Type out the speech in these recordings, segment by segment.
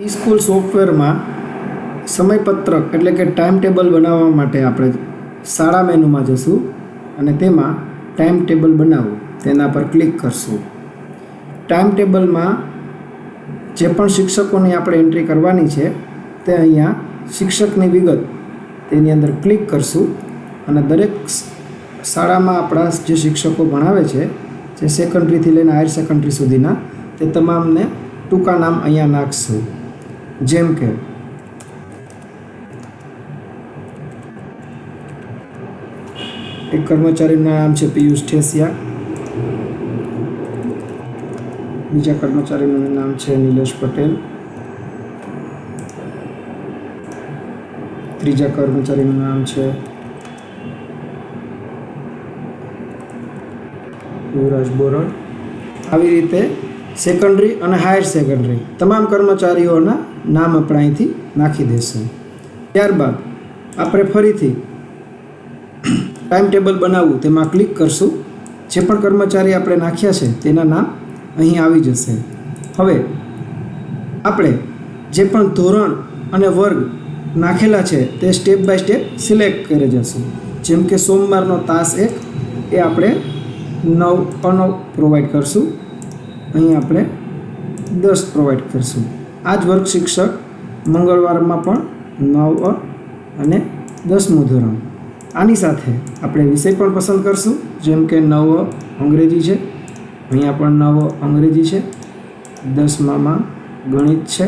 School સોફ્ટવેરમાં સમયપત્રક એટલે કે ટાઈમ ટેબલ બનાવવા માટે આપણે શાળા મેનુમાં જશું અને તેમાં ટાઈમ ટેબલ બનાવવું તેના પર ક્લિક કરશું. ટાઈમ ટેબલમાં જે પણ શિક્ષકોની આપણે એન્ટ્રી કરવાની છે તે અહીંયા શિક્ષકની વિગત તેની અંદર ક્લિક કરશું અને દરેક શાળામાં આપણા જે શિક્ષકો ભણાવે છે જે સેકન્ડરીથી લઈને હાયર સેકન્ડરી સુધીના તે તમામને ટૂંકા નામ અહીંયા નાખશું. જેમ કે એક કર્મચારીનું નામ છે પિયુષ ઠેસિયા, બીજા કર્મચારીનું નામ છે નિલેશ પટેલ, ત્રીજા કર્મચારીનું નામ છે યુવરાજ બોરડ. આવી રીતે સેકન્ડરી અને હાયર સેકન્ડરી તમામ કર્મચારીઓના નામ આપણે અહીંથી નાખી દઈશું. ત્યારબાદ આપણે ફરીથી ટાઈમ ટેબલ બનાવવું તેમાં ક્લિક કરશું. જે પણ કર્મચારી આપણે નાખ્યા છે તેના નામ અહીં આવી જશે. હવે આપણે જે પણ ધોરણ અને વર્ગ નાખેલા છે તે સ્ટેપ બાય સ્ટેપ સિલેક્ટ કરી જશું. જેમ કે સોમવારનો તાસ 1 એ આપણે 9 પ્રોવાઈડ કરશું, અહીં આપણે 10 પ્રોવાઈડ કરશું. આ જ વર્ગ શિક્ષક મંગળવારમાં પણ 9 અને 10મું ધોરણ. આની સાથે આપણે વિષય પણ પસંદ કરશું. જેમ કે 9 અંગ્રેજી છે, અહીંયા પણ 9 અંગ્રેજી છે, 10માં ગણિત છે,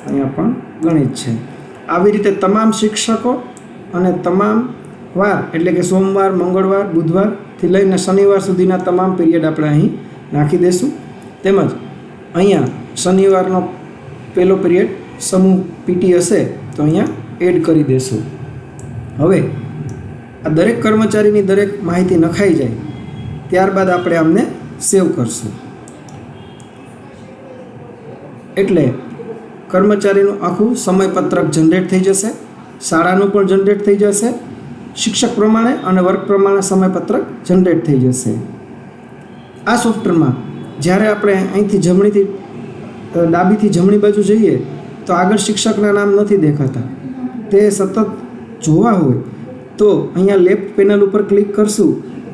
અહીંયા પણ ગણિત છે. આવી રીતે તમામ શિક્ષકો અને તમામ વાર એટલે કે સોમવાર, મંગળવાર, બુધવારથી લઈને શનિવાર સુધીના તમામ પીરિયડ આપણે અહીં નાખી દઈશું. તેમજ અહીંયા શનિવારનો પહેલો પીરિયડ સમૂહ પીટી હશે તો અહીંયા એડ કરી દઈશું. હવે આ દરેક કર્મચારીની દરેક માહિતી નખાઈ જાય ત્યારબાદ આપણે આમને સેવ કરશું. એટલે કર્મચારીનું આખું સમયપત્રક જનરેટ થઈ જશે, શાળાનું પણ જનરેટ થઈ જશે, શિક્ષક પ્રમાણે અને વર્ગ પ્રમાણે સમયપત્રક જનરેટ થઈ જશે. આ સોફ્ટવેરમાં જ્યારે આપણે અહીંથી ડાબીથી જમણી બાજુ જઈએ તો આગળ શિક્ષકના નામ નથી દેખાતા. તે સતત જોવા હોય તો અહીંયા લેફ્ટ પેનલ ઉપર ક્લિક કરશું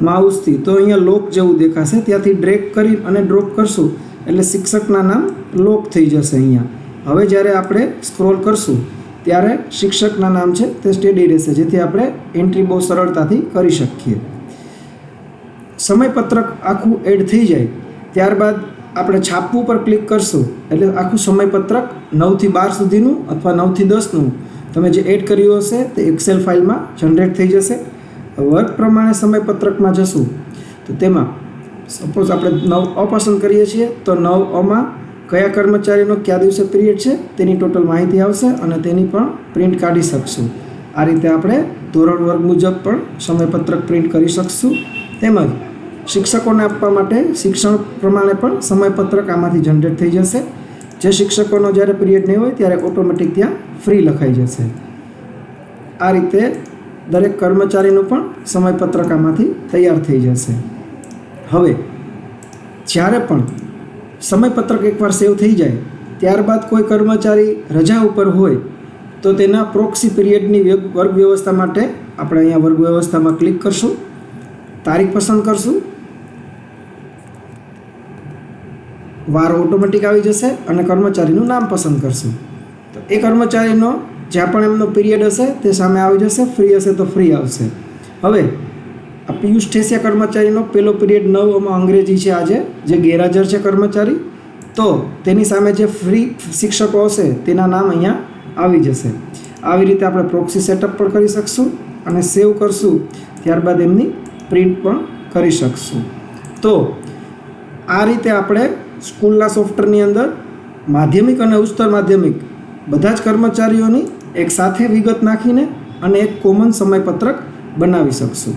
માઉસથી તો અહીંયા લોક જેવું દેખાશે. ત્યાંથી ડ્રેગ કરી અને ડ્રોપ કરશું એટલે શિક્ષકના નામ લોક થઈ જશે અહીંયા. હવે જ્યારે આપણે સ્ક્રોલ કરશું ત્યારે શિક્ષકના નામ છે તે સ્ટેડી રહેશે, જેથી આપણે એન્ટ્રી બહુ સરળતાથી કરી શકીએ. સમયપત્રક આખું એડ થઈ જાય ત્યારબાદ આપણે છાપવું પર ક્લિક કરશું એટલે આખું સમયપત્રક 9 થી 12 સુધીનું અથવા 9 થી 10નું તમે જે એડ કર્યું હશે તે એક્સેલ ફાઇલમાં જનરેટ થઈ જશે. વર્ગ પ્રમાણે સમયપત્રકમાં જશું તો તેમાં સપોઝ આપણે 9 પસંદ કરીએ છીએ તો 9માં કયા કર્મચારીનો કયા દિવસે પીરિયડ છે તેની ટોટલ માહિતી આવશે અને તેની પણ પ્રિન્ટ કાઢી શકશું. આ રીતે આપણે ધોરણ વર્ગ મુજબ પણ સમયપત્રક પ્રિન્ટ કરી શકશું. તેમજ શિક્ષકોને આપવા માટે શિક્ષણ પ્રમાણે પણ સમયપત્રક આમાંથી જનરેટ થઈ જશે. જે શિક્ષકોનો જ્યારે પીરિયડ નહીં હોય ત્યારે ઓટોમેટિક ત્યાં ફ્રી લખાઈ જશે. આ રીતે દરેક કર્મચારીનું પણ સમયપત્રક આમાંથી તૈયાર થઈ જશે. હવે જ્યારે પણ સમયપત્રક એકવાર સેવ થઈ જાય ત્યારબાદ કોઈ કર્મચારી રજા ઉપર હોય તો તેના પ્રોક્સી પીરિયડની વર્ગ વ્યવસ્થા માટે આપણે અહીંયા વર્ગ વ્યવસ્થામાં ક્લિક કરશું, તારીખ પસંદ કરશું, વાર ઓટોમેટિક આવી જશે અને કર્મચારીનું નામ પસંદ કરશું. તો એ કર્મચારીનો જ્યાં પણ એમનો પીરિયડ હશે તે સામે આવી જશે, ફ્રી હશે તો ફ્રી આવશે. હવે આ પિયુષ ઠેસિયા કર્મચારીનો પહેલો પીરિયડ 9માં અંગ્રેજી છે આજે, જે ગેરહાજર છે કર્મચારી, તો તેની સામે જે ફ્રી શિક્ષકો હશે તેના નામ અહીંયા આવી જશે. આવી રીતે આપણે પ્રોક્સી સેટઅપ પણ કરી શકશું અને સેવ કરશું ત્યારબાદ એમની પ્રિન્ટ પણ કરી શકશું. તો આ રીતે આપણે સ્કૂલના સોફ્ટવેરની અંદર માધ્યમિક અને ઉચ્ચતર માધ્યમિક બધા જ કર્મચારીઓની એક સાથે વિગત નાખીને અને એક કોમન સમયપત્રક બનાવી શકશું.